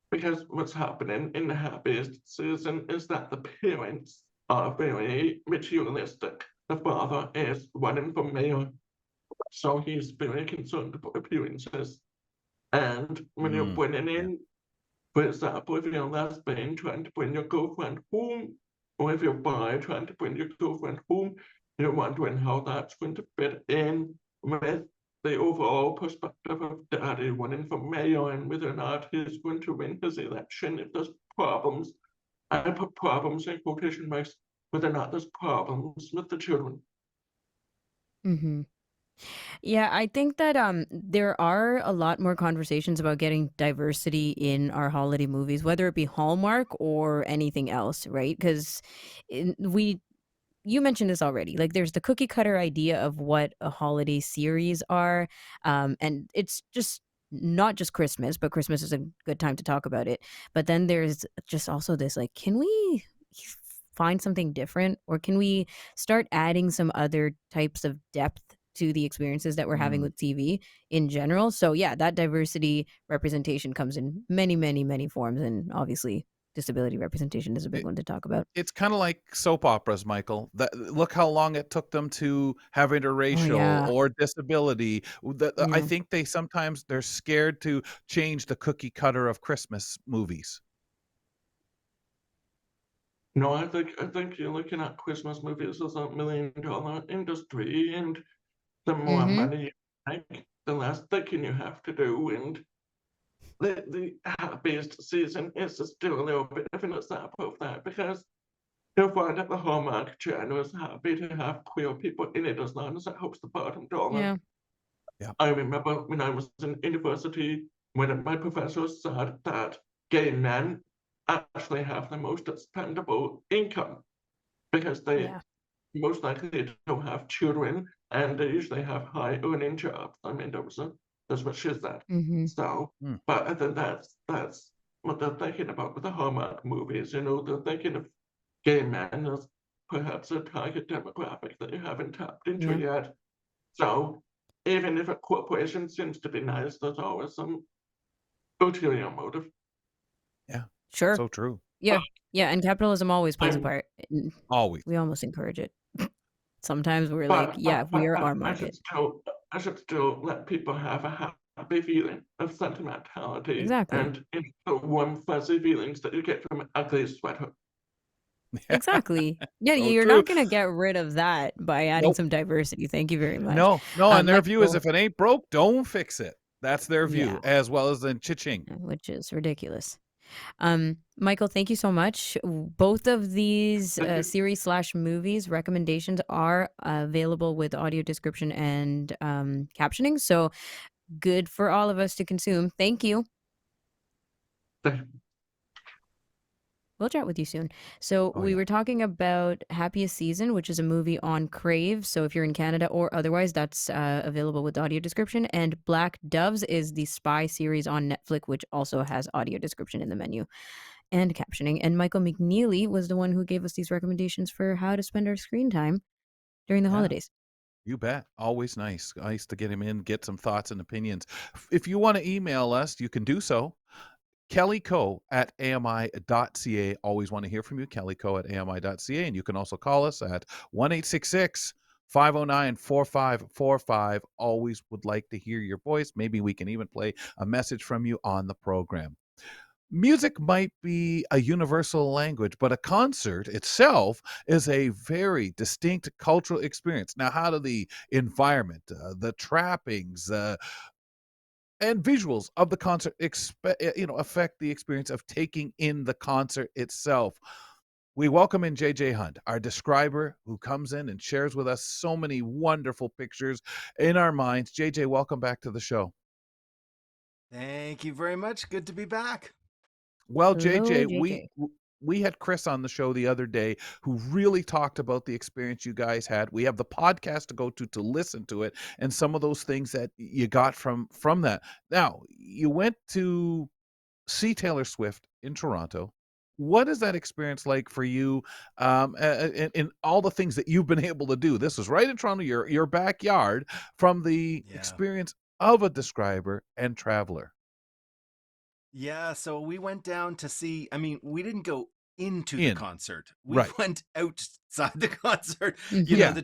Because what's happening in the Happiest Season is that the parents are very materialistic. The father is running for mayor, so he's very concerned about appearances. And when you're Mm, bringing yeah. in, for example, if you're a lesbian trying to bring your girlfriend home, or if you're bi trying to bring your girlfriend home, you're wondering how that's going to fit in with the overall perspective of daddy running for mayor and whether or not he's going to win his election. If there's problems, I put problems in quotation marks, whether or not there's problems with the children. Hmm. Yeah, I think that there are a lot more conversations about getting diversity in our holiday movies, whether it be Hallmark or anything else, right? Because we you mentioned this already. Like, there's the cookie cutter idea of what a holiday series are, and it's just not just Christmas, but Christmas is a good time to talk about it. But then there's just also this, like, can we find something different, or can we start adding some other types of depth to the experiences that we're having Mm. with TV in general? So yeah, that diversity representation comes in many, many, many forms, and obviously disability representation is a big It, one to talk about. it's kind of like soap operas, Michael. Look how long it took them to have Oh interracial yeah. or disability. I Yeah. think they're scared to change the cookie cutter of Christmas movies. No, I think you're looking at Christmas movies as $1 million industry, and the more Mm-hmm. money you make, the less thinking you have to do. And the happiest season is still a little bit of an example of that, because you'll find that the Hallmark Channel is happy to have queer people in it as long as it helps the bottom dollar. Yeah. Yeah. I remember when I was in university, one of my professors said that gay men actually have the most expendable income because they Yeah. most likely don't have children and they usually have high earning jobs. I mean, that's what she said. Mm-hmm. So, Mm. but I think that's what they're thinking about with the Hallmark movies. You know, they're thinking of gay men as perhaps a target demographic that you haven't tapped into Yeah. yet. So, even if a corporation seems to be nice, there's always some ulterior motive. Yeah. Sure. So true. Yeah. Yeah. And capitalism always plays a I'm, part. And Always. we almost encourage it. Sometimes we're like, but, yeah, but, we but, are but our market. I should still let people have a happy feeling of sentimentality Exactly. and the warm, fuzzy feelings that you get from an ugly sweater. Exactly. Yeah, So you're true. not gonna get rid of that by adding Nope. some diversity. Thank you very much. No, no, and their view is Michael, if it ain't broke, don't fix it. That's their yeah, view, as well as in Cha-ching. which is ridiculous. Michael, thank you so much. Both of these Thank you. series slash movies recommendations are available with audio description and captioning. So good for all of us to consume. Thank you. Thank We'll chat with you soon. So Oh, we yeah. were talking about Happiest Season, which is a movie on Crave. So if you're in Canada or otherwise, that's available with audio description. And Black Doves is the spy series on Netflix, which also has audio description in the menu and captioning. And Michael McNeely was the one who gave us these recommendations for how to spend our screen time during the Yeah. holidays. You bet. Always nice. Nice to get him in, get some thoughts and opinions. If you want to email us, you can do so. kellyco@ami.ca. Always want to hear from you. kellyco@ami.ca. And you can also call us at 1-866-509-4545. Always would like to hear your voice. Maybe we can even play a message from you on the program. Music might be a universal language, but a concert itself is a very distinct cultural experience. Now, how do the environment, the trappings, and visuals of the concert affect the experience of taking in the concert itself? We welcome in JJ Hunt, our describer, who comes in and shares with us so many wonderful pictures in our minds. JJ, welcome back to the show. Thank you very much. Good to be back. Well, Hello, JJ, JJ. we had Chris on the show the other day who really talked about the experience you guys had. We have the podcast to go to listen to it and some of those things that you got from that. Now, you went to see Taylor Swift in Toronto. What is that experience like for you, in all the things that you've been able to do? This was right in Toronto, your backyard, from the Yeah. experience of a describer and traveler. Yeah. So we went down to see, I mean, we didn't go into the In. concert. We Right. went outside the concert. You Mhm. know, Yeah. the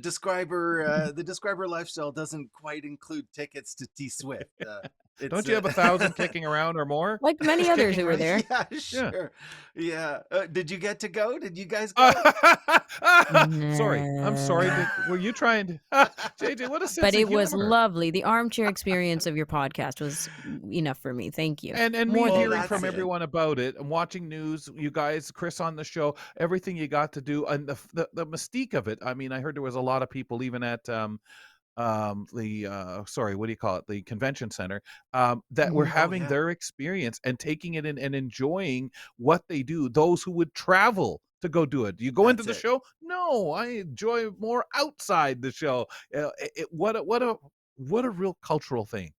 describer lifestyle doesn't quite include tickets to T Swift. It's Don't you have 1,000 kicking around or more? Like many others kicking who were around. there. Yeah, Yeah. sure. Yeah. Did you get to go? Did you guys go? Sorry. I'm sorry. No. Were you trying to JJ, what a But sense of it was humor. lovely. The armchair experience of your podcast was enough for me. Thank you. And me More than Well, hearing enough, from that's actually. it. everyone about it and watching news, you guys, Chris on the show, everything you got to do, and the mystique of it. I mean, I heard there was a lot of people even at the sorry, what do you call it, the convention center, that were Mhm. Oh having yeah, their experience and taking it in and enjoying what they do. Those who would travel to go do it. Do you go into that's the it. show? No, I enjoy more outside the show. What a real cultural thing.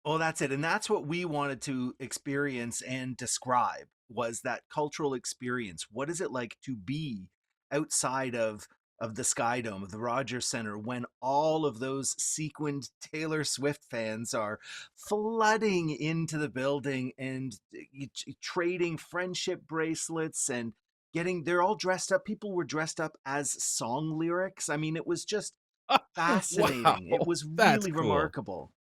Well, that's it. And that's what we wanted to experience and describe was that cultural experience. What is it like to be outside of the Sky Dome, of the Rogers Center, when all of those sequined Taylor Swift fans are flooding into the building and trading friendship bracelets and they're all dressed up. People were dressed up as song lyrics. I mean, it was just Wow, fascinating. It was that's really cool. remarkable.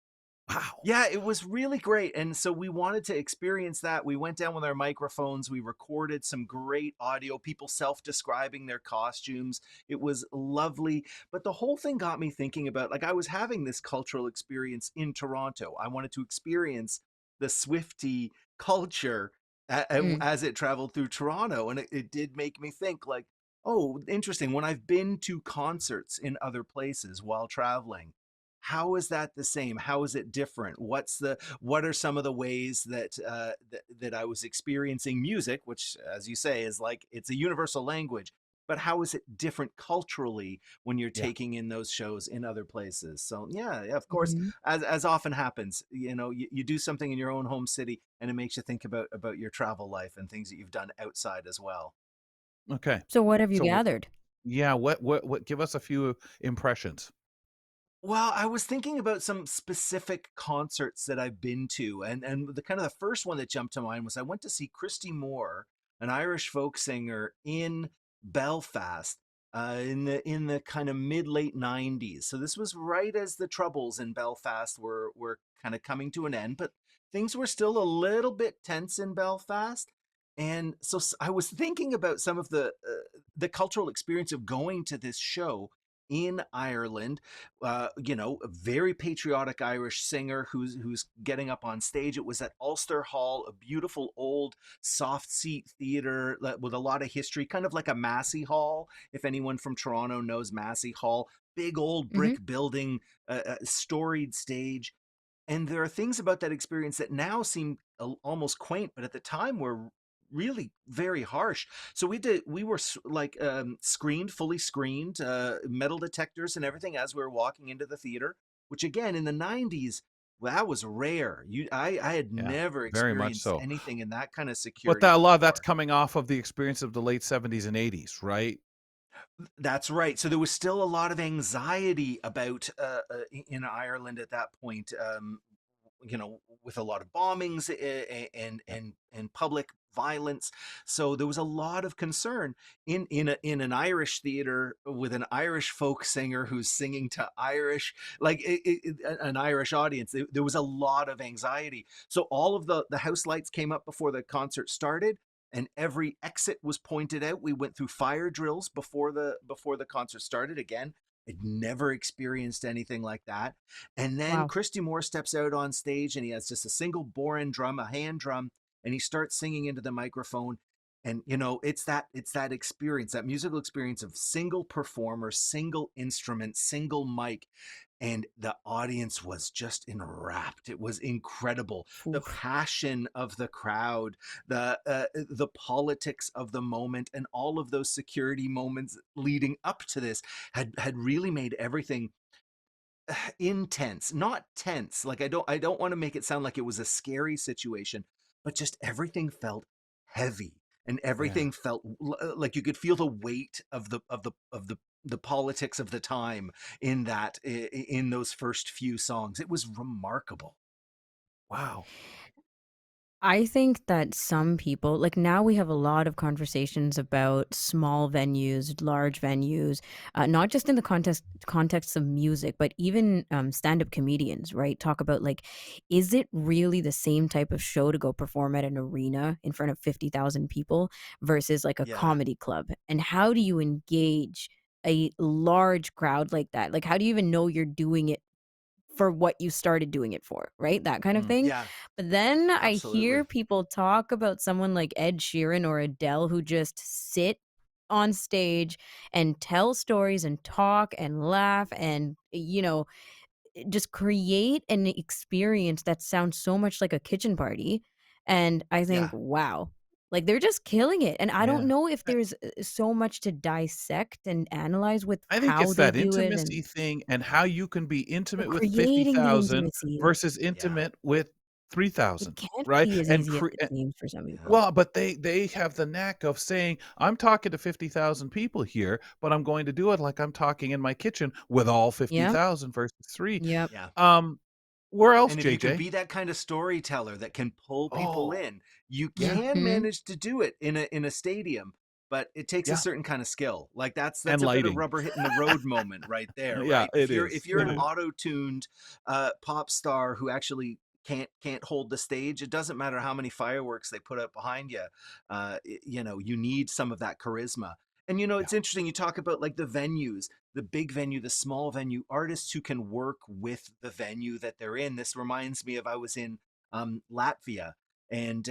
Wow. Yeah, it was really great. And so we wanted to experience that. We went down with our microphones. We recorded some great audio, people self describing their costumes. It was lovely. But the whole thing got me thinking about like, I was having this cultural experience in Toronto. I wanted to experience the Swiftie culture Mm. as it traveled through Toronto. And it did make me think, like, oh, interesting. When I've been to concerts in other places while traveling, how is that the same? How is it different? What are some of the ways that I was experiencing music, which, as you say, is like it's a universal language, but how is it different culturally when you're Yeah. taking in those shows in other places? So yeah, of course, Mhm. as often happens, you know, you do something in your own home city and it makes you think about your travel life and things that you've done outside as well. Okay. So what have you So gathered? yeah, what give us a few impressions. Well, I was thinking about some specific concerts that I've been to, and the kind of the first one that jumped to mind was I went to see Christy Moore, an Irish folk singer in Belfast, in the kind of mid late '90s. So this was right as the troubles in Belfast were kind of coming to an end, but things were still a little bit tense in Belfast. And so I was thinking about some of the cultural experience of going to this show in Ireland. You know, a very patriotic Irish singer who's getting up on stage. It was at Ulster Hall, a beautiful old soft seat theater with a lot of history, kind of like a Massey Hall. If anyone from Toronto knows Massey Hall, big old Mhm. brick building, storied stage. And there are things about that experience that now seem almost quaint, but at the time were really very harsh. So we were like screened, fully screened, metal detectors and everything as we were walking into the theater, which again in the '90s, well, that was rare. I had Yeah, never very much experienced so. anything in that kind of But security that a lot of that's before. coming off of the experience of the late 70s and 80s, right? That's right. So there was still a lot of anxiety about in Ireland at that point. You know, with a lot of bombings Yep. and public violence. So there was a lot of concern in an Irish theater with an Irish folk singer who's singing to Irish, like an Irish audience. There was a lot of anxiety. So all of the house lights came up before the concert started, and every exit was pointed out. We went through fire drills before the concert started. Again, I'd never experienced anything like that. And then Wow. Christy Moore steps out on stage and he has just a single Borin drum, a hand drum, and he starts singing into the microphone. And you know, it's that experience, that musical experience of single performer, single instrument, single mic, and the audience was just enwrapped. It was incredible. The Oof. passion of the crowd, the politics of the moment, and all of those security moments leading up to this had really made everything intense, not tense. Like I don't want to make it sound like it was a scary situation, but just everything felt heavy and Yeah. everything felt like you could feel the weight of the politics of the time in that in those first few songs. It was remarkable. Wow. I think that some people, like now we have a lot of conversations about small venues, large venues, not just in the context of music, but even stand-up comedians, right? Talk about like, is it really the same type of show to go perform at an arena in front of 50,000 people versus like a Yeah. comedy club? And how do you engage a large crowd like that? Like, how do you even know you're doing it for what you started doing it for, right? That kind of thing. Yeah, But then I hear absolutely. people talk about someone like Ed Sheeran or Adele who just sit on stage and tell stories and talk and laugh and, just create an experience that sounds so much like a kitchen party. And I think, Yeah. wow, like they're just killing it. And I don't Yeah. know if I there's so much to dissect and analyze with I think how it's they that do it and intimacy thing and how you can be well, intimate with creating the 50,000 intimacy. versus yeah. intimate with It 3,000, can't right? be as And easy as it seems for some Yeah. people. well, but they have the knack of saying, "I'm talking to 50,000 people here, but I'm going to do it like I'm talking in my kitchen with all Yeah. 50,000 versus 3." Yep. Yeah. Um, where else, And if you can JJ? be that kind of storyteller that can pull people Oh, in, you yeah, can Mhm. manage to do it in a stadium, but it takes a yeah, certain kind of skill. Like and that's a bit of lighting. rubber hitting the road moment right there, Yeah, right? it If is, you're it an Yeah. is. auto-tuned pop star who actually can't hold the stage, it doesn't matter how many fireworks they put up behind you. You need some of that charisma. And Yeah. it's interesting you talk about like the venues, the big venue, the small venue, artists who can work with the venue that they're in. This reminds me of I was in Latvia, and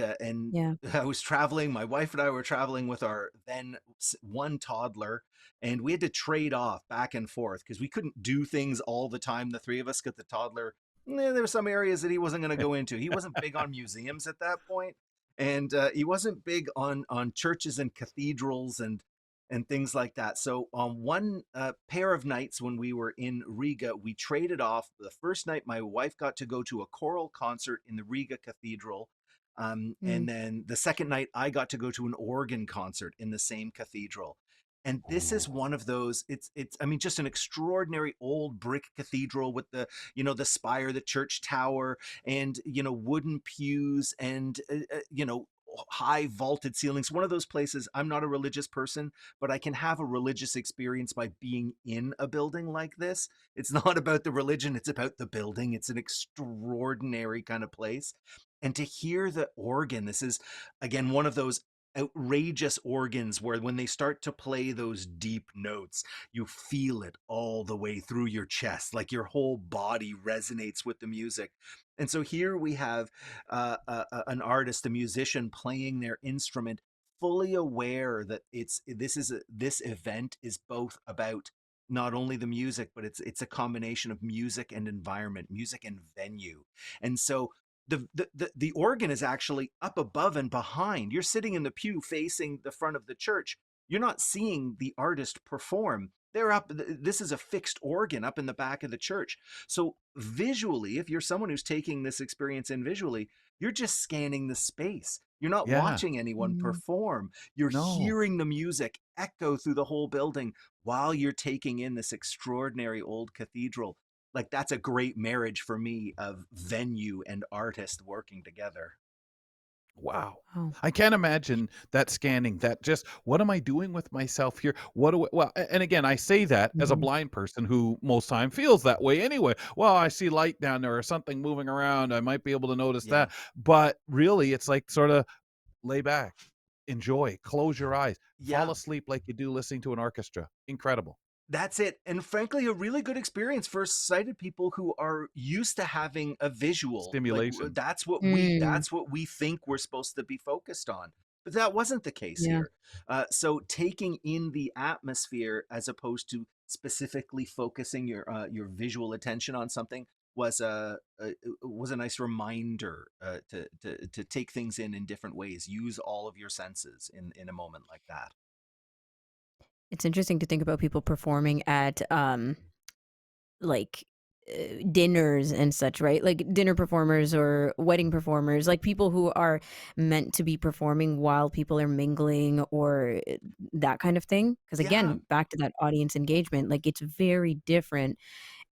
Yeah. I was traveling. My wife and I were traveling with our then one toddler, and we had to trade off back and forth because we couldn't do things all the time. The three of us, got the toddler. There were some areas that he wasn't going to go into. He wasn't big on museums at that point, and he wasn't big on churches and cathedrals and things like that. So on one pair of nights when we were in Riga, we traded off. The first night, my wife got to go to a choral concert in the Riga Cathedral. Mm. And then the second night, I got to go to an organ concert in the same cathedral. And this is Ooh, one of those. It's. I mean, just an extraordinary old brick cathedral with the spire, the church tower, and wooden pews, and high vaulted ceilings. One of those places. I'm not a religious person, but I can have a religious experience by being in a building like this. It's not about the religion, it's about the building. It's an extraordinary kind of place. And to hear the organ, this is again one of those outrageous organs where when they start to play those deep notes, you feel it all the way through your chest, like your whole body resonates with the music. And so here we have an artist, a musician playing their instrument, fully aware that this event is both about not only the music, but it's a combination of music and environment, music and venue. And so the organ is actually up above and behind. You're sitting in the pew facing the front of the church. You're not seeing the artist perform. They're up. This is a fixed organ up in the back of the church. So visually, if you're someone who's taking this experience in visually, you're just scanning the space. You're not yeah, watching anyone Mm. perform. You're no. hearing the music echo through the whole building while you're taking in this extraordinary old cathedral. Like that's a great marriage for me of venue and artist working together. Wow. Wow. I can't imagine that scanning, that just, "What am I doing with myself here? What do I" well, and again, I say that as a Mhm. blind person who most time feels that way anyway. "Well, I see light down there or something moving around, I might be able to notice Yeah. that." But really, it's like sorta lay back, enjoy, close your eyes, fall Yeah. asleep like you do listening to an orchestra. Incredible. That's it. And frankly, a really good experience for sighted people who are used to having a visual. Like Stimulation. Mm. that's what we think we're supposed to be focused on. But that wasn't the case Yeah. here. So taking in the atmosphere as opposed to specifically focusing your visual attention on something was a nice reminder to take things in different ways. Use all of your senses in a moment like that. It's interesting to think about people performing at like dinners and such, right? Like dinner performers or wedding performers, like people who are meant to be performing while people are mingling or that kind of thing. Because Yeah. again, back to that audience engagement, like it's very different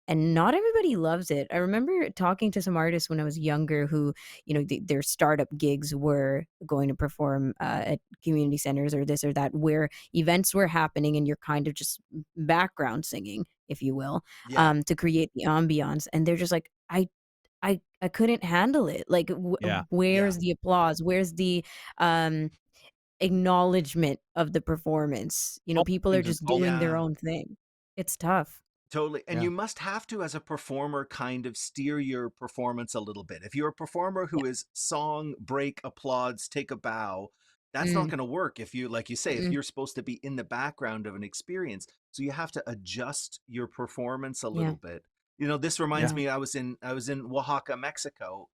and not everybody loves it. I remember talking to some artists when I was younger who, their startup gigs were going to perform at community centers or this or that, where events were happening and you're kind of just background singing, if you will, Yeah, to create the ambiance. And they're just like, I couldn't handle it. Like, Yeah. yeah. where's the applause? Where's the um acknowledgement of the performance? All People are things and just all doing their Yeah. own thing. It's tough. Totally. And Yeah. you must have to, as a performer, kind of steer your performance a little bit. If you're a performer Yeah. who is song, break, applauds, take a bow, that's not Mm, going to work if you, like you say, if mm-mm. you're supposed to be in the background of an experience. So you have to adjust your performance a Yeah. little bit. This reminds Yeah. Yeah. me, I was in Oaxaca, Mexico,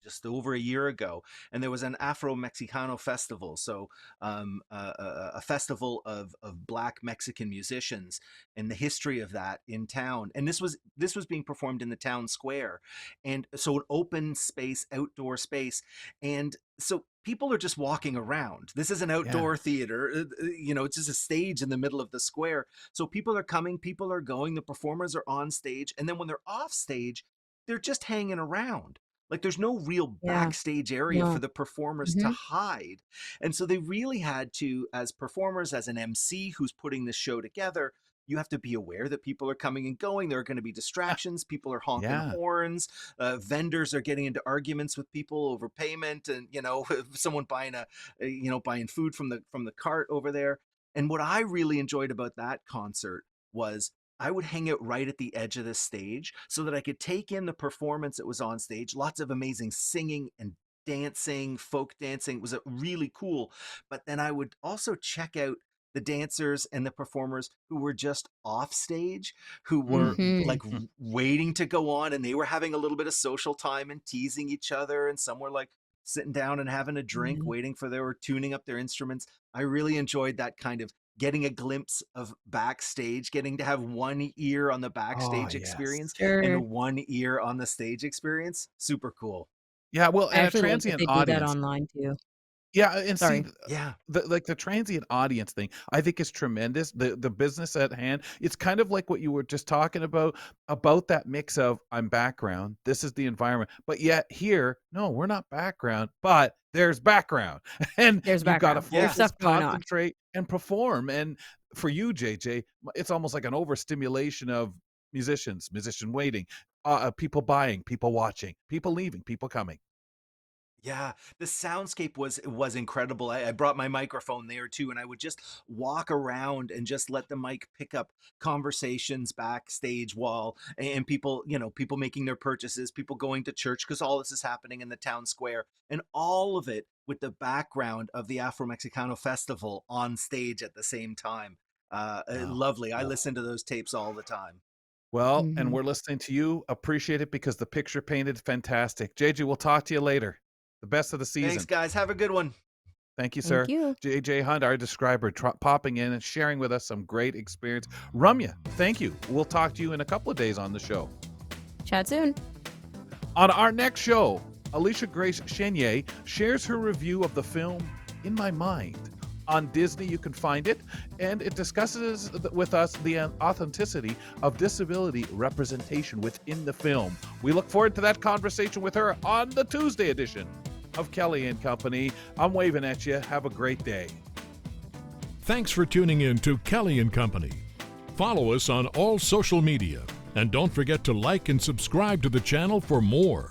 just over a year ago, and there was an Afro Mexicano festival. So a festival of Black Mexican musicians, and the history of that in town. And this was being performed in the town square, and so an open space, outdoor space, and so people are just walking around. This is an Yeah. outdoor theater. It's just a stage in the middle of the square. So people are coming, people are going. The performers are on stage, and then when they're off stage, they're just hanging around. Like there's no real Yeah. backstage area for No. the performers to Mhm. hide. And so they really had to, as performers, as an MC who's putting this show together, you have to be aware that people are coming and going. There are going to be distractions. People are honking Yeah. horns. Vendors are getting into arguments with people over payment, and someone buying food from the cart over there. And what I really enjoyed about that concert was I would hang out right at the edge of the stage so that I could take in the performance that was on stage. Lots of amazing singing and dancing, folk dancing. It was really cool. But then I would also check out the dancers and the performers who were just off stage, who were like Mhm. waiting to go on, and they were having a little bit of social time and teasing each other, and some were like sitting down and having a drink, Mhm. waiting for they were tuning up their instruments. I really enjoyed that kind of getting a glimpse of backstage, getting to have one ear on the Oh, backstage yes. experience Sure. and one ear on the stage experience. Super cool. Yeah, well, I and a actually like that transient they do that audience. online too. Yeah, and see, Sorry. Yeah. the transient audience thing, I think is tremendous. The business at hand, it's kind of like what you were just talking about that mix of I'm background, this is the environment, but yet here, no, we're not background, but there's background, and There's you've got to background. There's Yeah. focus, stuff going on. concentrate, and perform. And for you, JJ, it's almost like an overstimulation of musician waiting, people buying, people watching, people leaving, people coming. Yeah, the soundscape was incredible. I brought my microphone there too, and I would just walk around and just let the mic pick up conversations backstage while and people, people making their purchases, people going to church because all this is happening in the town square, and all of it with the background of the Afro Mexicano Festival on stage at the same time. Wow. Lovely. I listen to those tapes all the time. Well, and Mhm. we're listening to you. Appreciate it because the picture painted fantastic. JJ, we'll talk to you later. The best of the Thanks, season. guys. Have a good one. Thank you, Thank sir. you. JJ Hunt, our describer, popping in and sharing with us some great experience. Rumya, thank you. We'll talk to you in a couple of days on the show. Chat soon. On our next show, Alicia Grace Chenier shares her review of the film In My Mind. On Disney, you can find it, and it discusses with us the authenticity of disability representation within the film. We look forward to that conversation with her on the Tuesday edition of Kelly and Company. I'm waving at you. Have a great day. Thanks for tuning in to Kelly and Company. Follow us on all social media, and don't forget to like and subscribe to the channel for more.